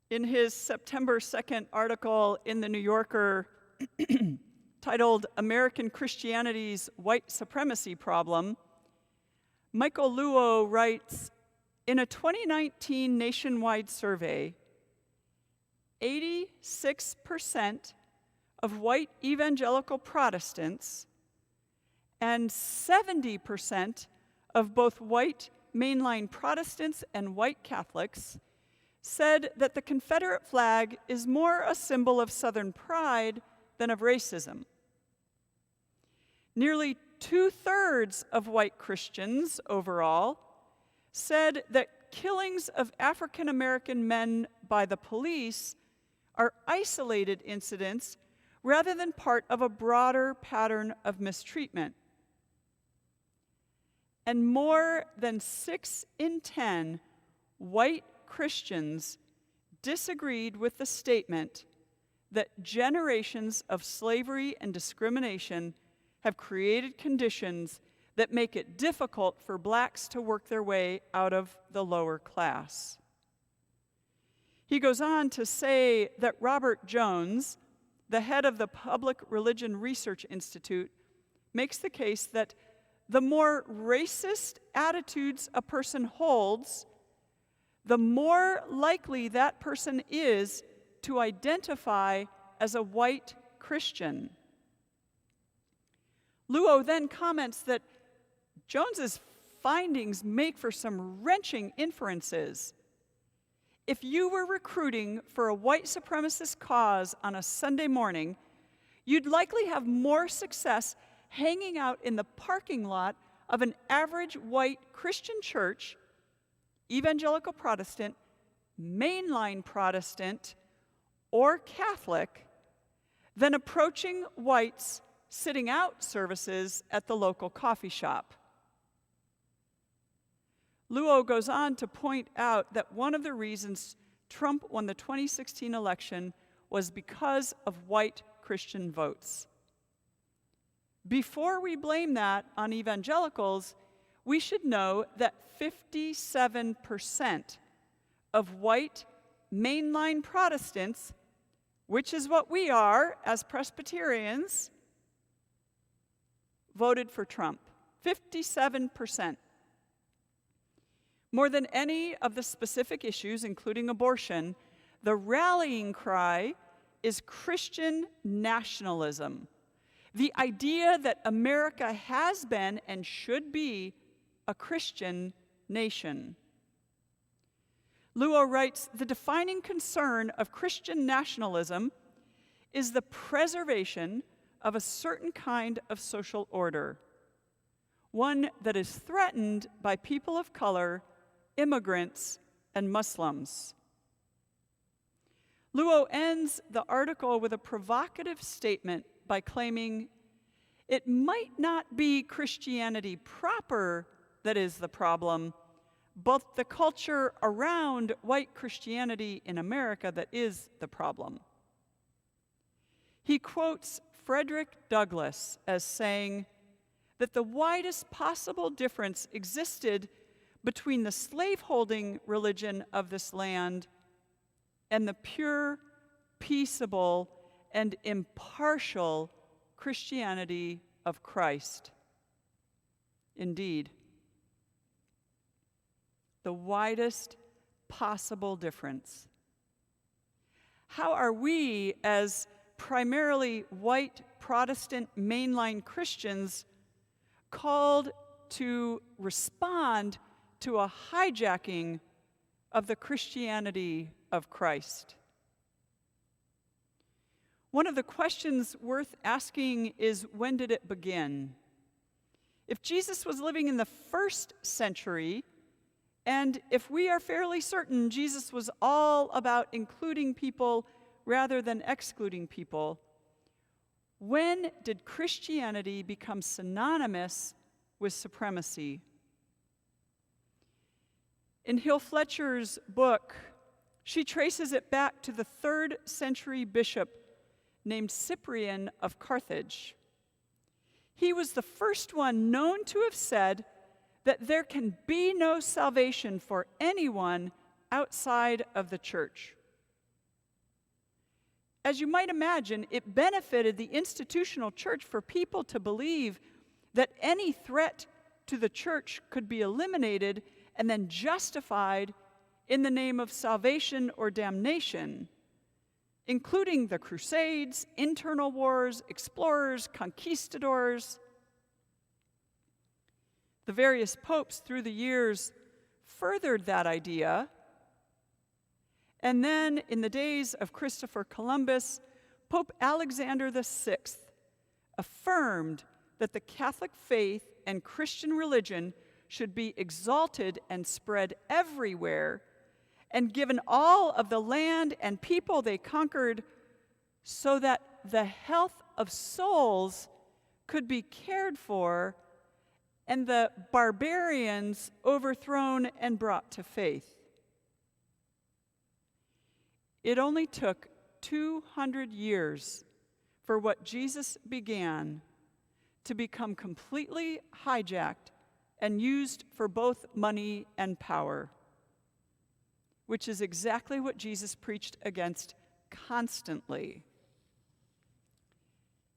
In his September 2nd article in The New Yorker titled American Christianity's White Supremacy Problem, Michael Luo writes, in a 2019 nationwide survey, 86% of white evangelical Protestants and 70% of both white mainline Protestants and white Catholics said that the Confederate flag is more a symbol of Southern pride than of racism. Nearly 2/3 of white Christians overall said that killings of African American men by the police are isolated incidents rather than part of a broader pattern of mistreatment. And more than 6 in 10 white Christians disagreed with the statement that generations of slavery and discrimination have created conditions that make it difficult for blacks to work their way out of the lower class. He goes on to say that Robert Jones, the head of the Public Religion Research Institute, makes the case that the more racist attitudes a person holds, the more likely that person is to identify as a white Christian. Luo then comments that Jones's findings make for some wrenching inferences. If you were recruiting for a white supremacist cause on a Sunday morning, you'd likely have more success hanging out in the parking lot of an average white Christian church, evangelical Protestant, mainline Protestant, or Catholic, than approaching whites sitting out services at the local coffee shop. Luo goes on to point out that one of the reasons Trump won the 2016 election was because of white Christian votes. Before we blame that on evangelicals, we should know that 57% of white mainline Protestants, which is what we are as Presbyterians, voted for Trump. 57%. More than any of the specific issues, including abortion, the rallying cry is Christian nationalism. The idea that America has been and should be a Christian nation. Luo writes, the defining concern of Christian nationalism is the preservation of a certain kind of social order, one that is threatened by people of color, immigrants, and Muslims. Luo ends the article with a provocative statement by claiming it might not be Christianity proper that is the problem, but the culture around white Christianity in America that is the problem. He quotes Frederick Douglass as saying that the widest possible difference existed between the slaveholding religion of this land and the pure, peaceable, and impartial Christianity of Christ. Indeed, the widest possible difference. How are we, as primarily white Protestant mainline Christians, called to respond to a hijacking of the Christianity of Christ? One of the questions worth asking is, when did it begin? If Jesus was living in the 1st century, and if we are fairly certain Jesus was all about including people rather than excluding people, when did Christianity become synonymous with supremacy? In Hill Fletcher's book, she traces it back to the 3rd century bishop named Cyprian of Carthage. He was the first one known to have said that there can be no salvation for anyone outside of the church. as you might imagine, it benefited the institutional church for people to believe that any threat to the church could be eliminated and then justified in the name of salvation or damnation, including the Crusades, internal wars, explorers, conquistadors. The various popes through the years furthered that idea. And then, in the days of Christopher Columbus, Pope Alexander VI affirmed that the Catholic faith and Christian religion should be exalted and spread everywhere, and given all of the land and people they conquered, so that the health of souls could be cared for and the barbarians overthrown and brought to faith. It only took 200 years for what Jesus began to become completely hijacked and used for both money and power, which is exactly what Jesus preached against constantly.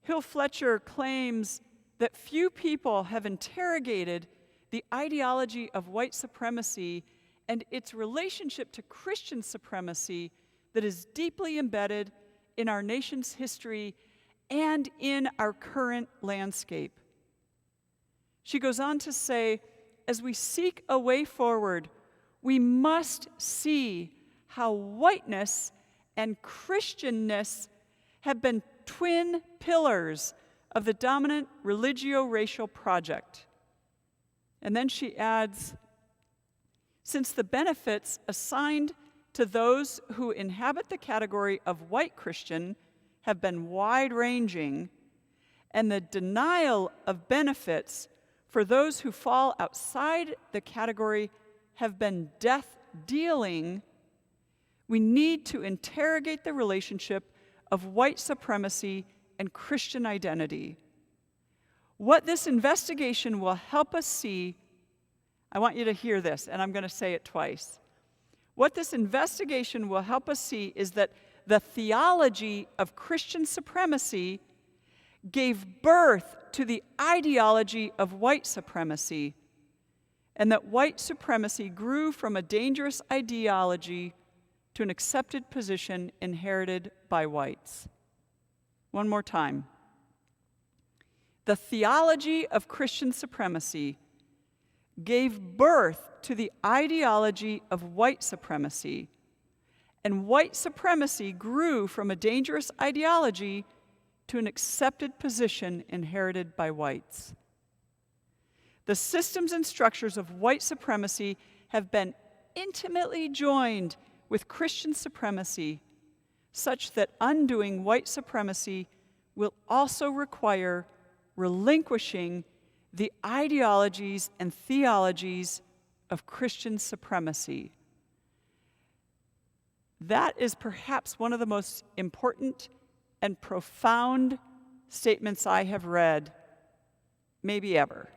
Hill Fletcher claims that few people have interrogated the ideology of white supremacy and its relationship to Christian supremacy that is deeply embedded in our nation's history and in our current landscape. She goes on to say, as we seek a way forward, we must see how whiteness and Christianness have been twin pillars of the dominant religio-racial project. And then she adds, since the benefits assigned to those who inhabit the category of white Christian have been wide-ranging, and the denial of benefits for those who fall outside the category have been death-dealing, we need to interrogate the relationship of white supremacy and Christian identity. What this investigation will help us see, I want you to hear this, and I'm going to say it twice. What this investigation will help us see is that the theology of Christian supremacy gave birth to the ideology of white supremacy, and that white supremacy grew from a dangerous ideology to an accepted position inherited by whites. One more time. The theology of Christian supremacy gave birth to the ideology of white supremacy, and white supremacy grew from a dangerous ideology to an accepted position inherited by whites. The systems and structures of white supremacy have been intimately joined with Christian supremacy, such that undoing white supremacy will also require relinquishing the ideologies and theologies of Christian supremacy. That is perhaps one of the most important and profound statements I have read, maybe ever.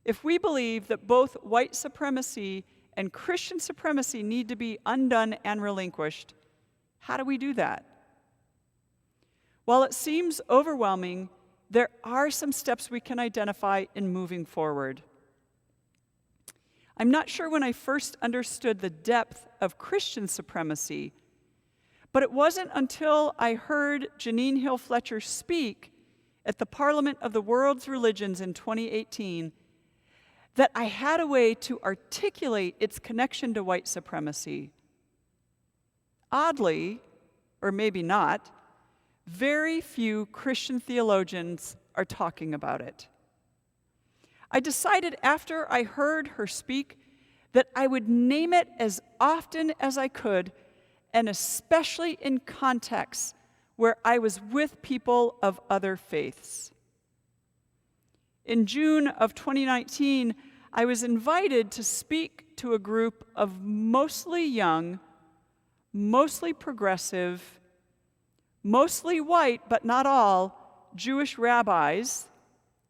If we believe that both white supremacy and Christian supremacy need to be undone and relinquished, how do we do that? While it seems overwhelming, there are some steps we can identify in moving forward. I'm not sure when I first understood the depth of Christian supremacy, but it wasn't until I heard Janine Hill Fletcher speak at the Parliament of the World's Religions in 2018 that I had a way to articulate its connection to white supremacy. Oddly, or maybe not, very few Christian theologians are talking about it. I decided after I heard her speak that I would name it as often as I could, and especially in contexts where I was with people of other faiths. In June of 2019, I was invited to speak to a group of mostly young, mostly progressive, mostly white, but not all, Jewish rabbis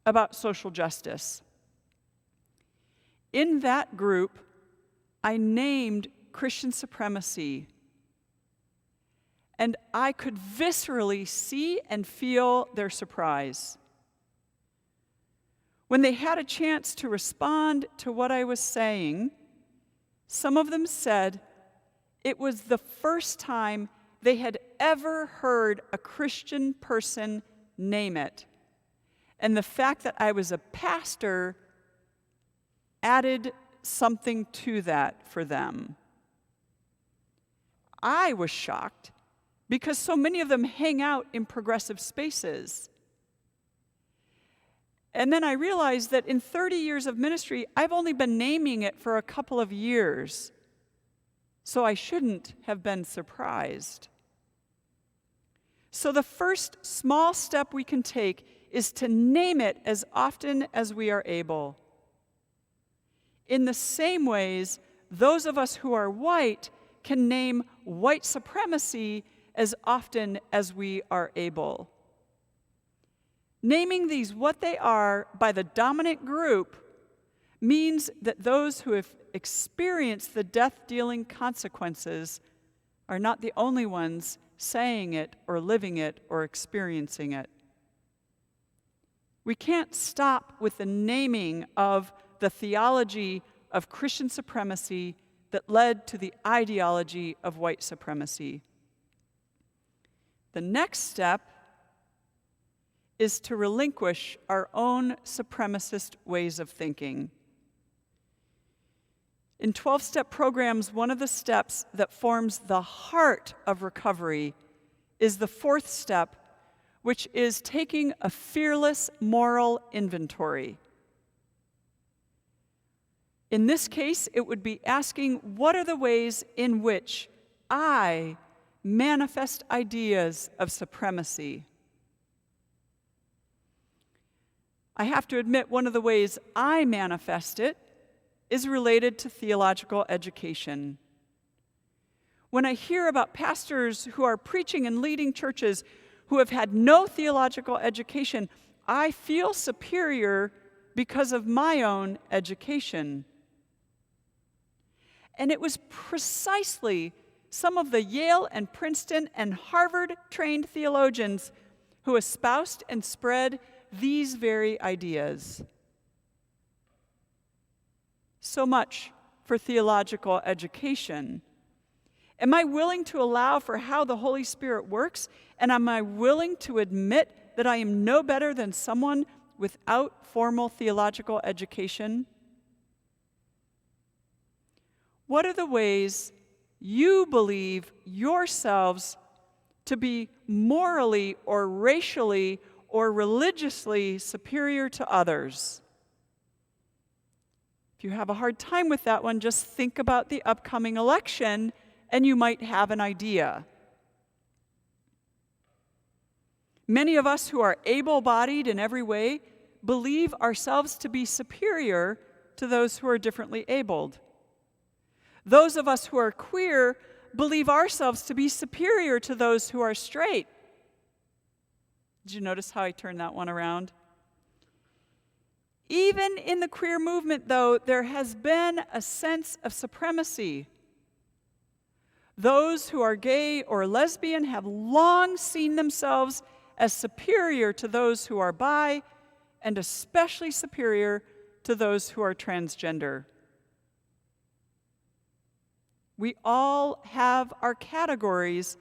about social justice. In that group, I named Christian supremacy, and I could viscerally see and feel their surprise. When they had a chance to respond to what I was saying, some of them said it was the first time they had ever heard a Christian person name it. And the fact that I was a pastor added something to that for them. I was shocked because so many of them hang out in progressive spaces. And then I realized that in 30 years of ministry, I've only been naming it for a couple of years. So I shouldn't have been surprised. So the first small step we can take is to name it as often as we are able. In the same ways, those of us who are white can name white supremacy as often as we are able. Naming these what they are by the dominant group means that those who have experienced the death-dealing consequences are not the only ones saying it or living it or experiencing it. We can't stop with the naming of the theology of Christian supremacy that led to the ideology of white supremacy. The next step is to relinquish our own supremacist ways of thinking. In 12-step programs, one of the steps that forms the heart of recovery is the fourth step, which is taking a fearless moral inventory. In this case, it would be asking, what are the ways in which I manifest ideas of supremacy? I have to admit, one of the ways I manifest it is related to theological education. When I hear about pastors who are preaching and leading churches who have had no theological education, I feel superior because of my own education. And it was precisely some of the Yale and Princeton and Harvard-trained theologians who espoused and spread these very ideas. So much for theological education. Am I willing to allow for how the Holy Spirit works? And am I willing to admit that I am no better than someone without formal theological education? What are the ways you believe yourselves to be morally or racially or religiously superior to others? If you have a hard time with that one, just think about the upcoming election and you might have an idea. Many of us who are able-bodied in every way believe ourselves to be superior to those who are differently abled. Those of us who are queer believe ourselves to be superior to those who are straight. Did you notice how I turned that one around? Even in the queer movement, though, there has been a sense of supremacy. Those who are gay or lesbian have long seen themselves as superior to those who are bi, and especially superior to those who are transgender. We all have our categories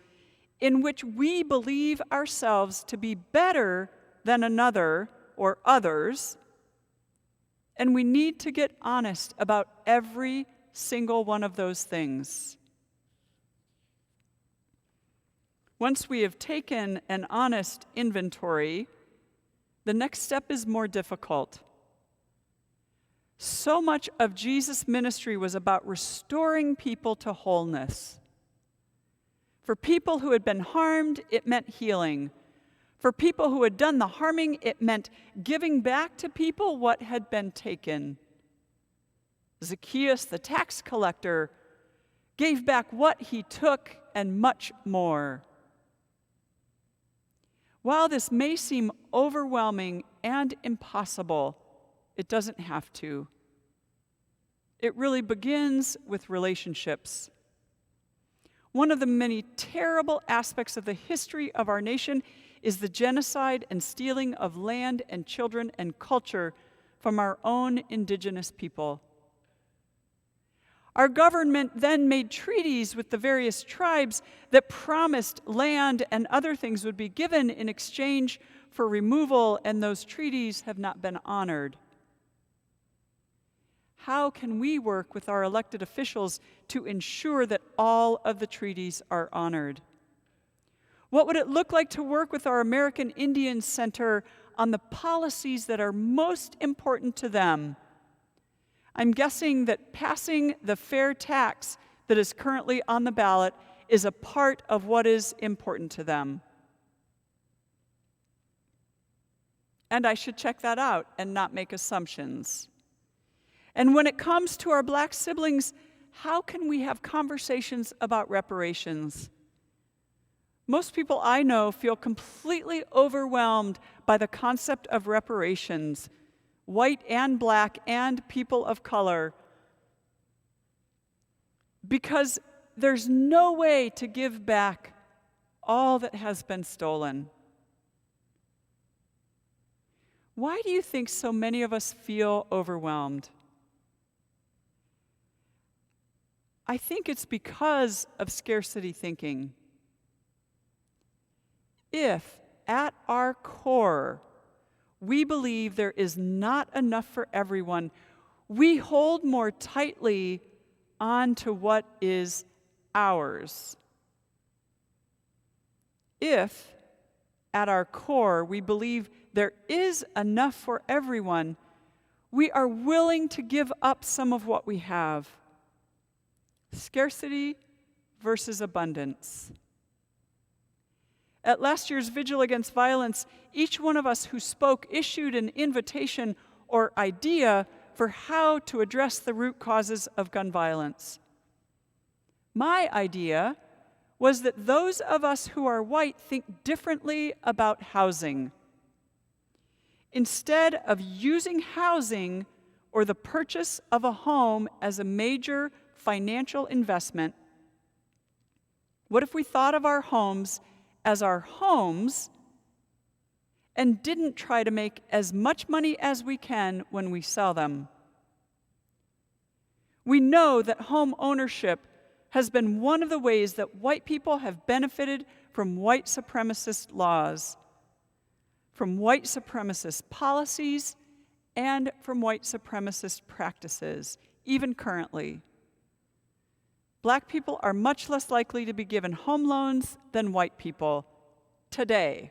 in which we believe ourselves to be better than another or others, and we need to get honest about every single one of those things. Once we have taken an honest inventory, the next step is more difficult. So much of Jesus' ministry was about restoring people to wholeness. For people who had been harmed, it meant healing. For people who had done the harming, it meant giving back to people what had been taken. Zacchaeus, the tax collector, gave back what he took and much more. While this may seem overwhelming and impossible, it doesn't have to. It really begins with relationships. One of the many terrible aspects of the history of our nation is the genocide and stealing of land and children and culture from our own indigenous people. Our government then made treaties with the various tribes that promised land and other things would be given in exchange for removal, and those treaties have not been honored. How can we work with our elected officials to ensure that all of the treaties are honored? What would it look like to work with our American Indian Center on the policies that are most important to them? I'm guessing that passing the fair tax that is currently on the ballot is a part of what is important to them. And I should check that out and not make assumptions. And when it comes to our Black siblings, how can we have conversations about reparations? Most people I know feel completely overwhelmed by the concept of reparations, white and Black and people of color, because there's no way to give back all that has been stolen. Why do you think so many of us feel overwhelmed? I think it's because of scarcity thinking. If, at our core, we believe there is not enough for everyone, we hold more tightly on to what is ours. If, at our core, we believe there is enough for everyone, we are willing to give up some of what we have. Scarcity versus abundance. At last year's Vigil Against Violence, each one of us who spoke issued an invitation or idea for how to address the root causes of gun violence. My idea was that those of us who are white think differently about housing. Instead of using housing or the purchase of a home as a major financial investment, what if we thought of our homes as our homes and didn't try to make as much money as we can when we sell them? We know that home ownership has been one of the ways that white people have benefited from white supremacist laws, from white supremacist policies, and from white supremacist practices, even currently. Black people are much less likely to be given home loans than white people today.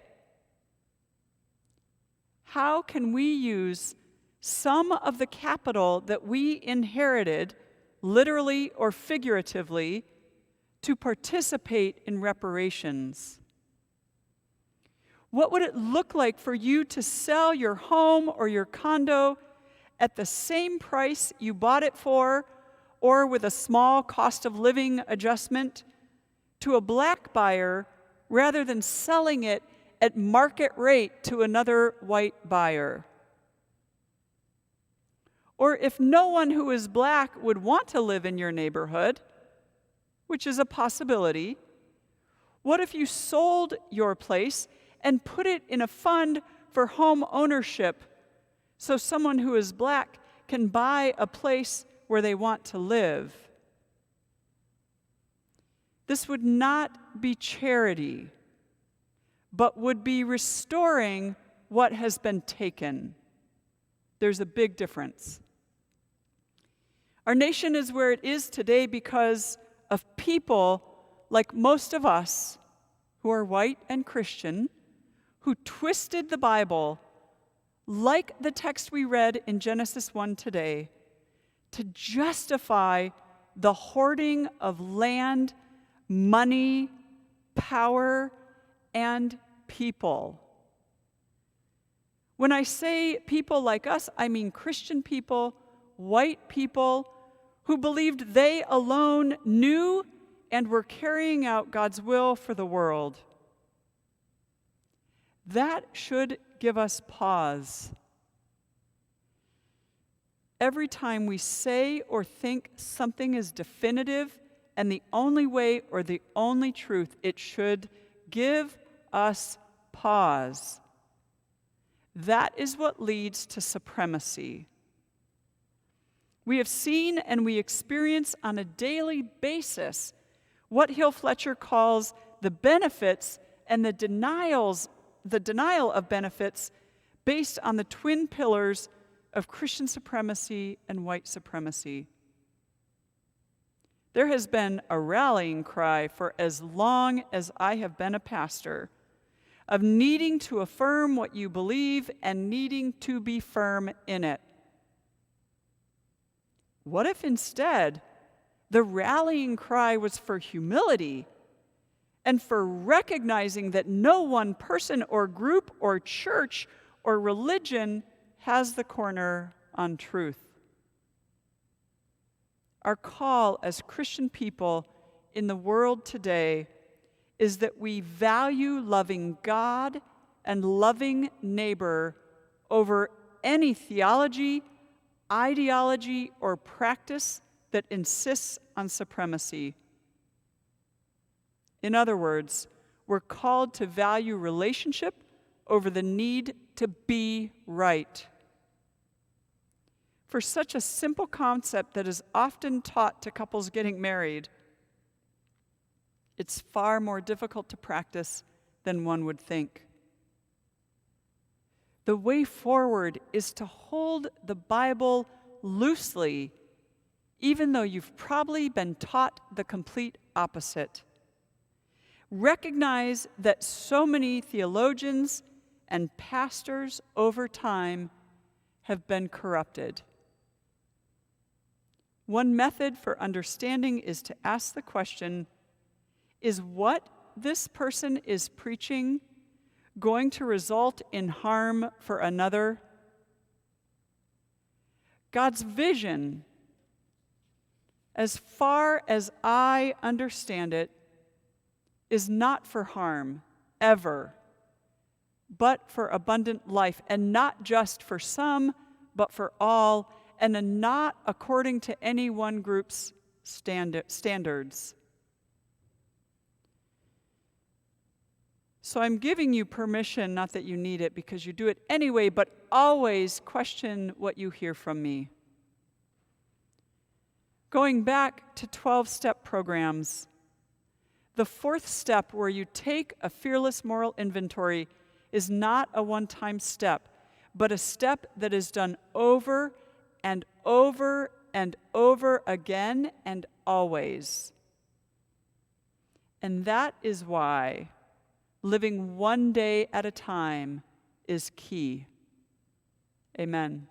How can we use some of the capital that we inherited, literally or figuratively, to participate in reparations? What would it look like for you to sell your home or your condo at the same price you bought it for, or with a small cost of living adjustment, to a Black buyer rather than selling it at market rate to another white buyer? Or if no one who is Black would want to live in your neighborhood, which is a possibility, what if you sold your place and put it in a fund for home ownership so someone who is Black can buy a place where they want to live? This would not be charity, but would be restoring what has been taken. There's a big difference. Our nation is where it is today because of people like most of us who are white and Christian, who twisted the Bible, like the text we read in Genesis 1 today, to justify the hoarding of land, money, power, and people. When I say people like us, I mean Christian people, white people, who believed they alone knew and were carrying out God's will for the world. That should give us pause. Every time we say or think something is definitive and the only way or the only truth. It should give us pause. That is what leads to supremacy. We have seen and we experience on a daily basis what Hill Fletcher calls the benefits and the denial of benefits based on the twin pillars of Christian supremacy and white supremacy. There has been a rallying cry for as long as I have been a pastor of needing to affirm what you believe and needing to be firm in it. What if instead the rallying cry was for humility and for recognizing that no one person or group or church or religion has the corner on truth? Our call as Christian people in the world today is that we value loving God and loving neighbor over any theology, ideology, or practice that insists on supremacy. In other words, we're called to value relationship over the need to be right. For such a simple concept that is often taught to couples getting married, it's far more difficult to practice than one would think. The way forward is to hold the Bible loosely, even though you've probably been taught the complete opposite. Recognize that so many theologians and pastors over time have been corrupted. One method for understanding is to ask the question, is what this person is preaching going to result in harm for another? God's vision, as far as I understand it, is not for harm, ever, but for abundant life, and not just for some, but for all, and not according to any one group's standards. So I'm giving you permission, not that you need it, because you do it anyway, but always question what you hear from me. Going back to 12-step programs, the fourth step, where you take a fearless moral inventory, is not a one-time step, but a step that is done over and over and over again and always. And that is why living one day at a time is key. Amen.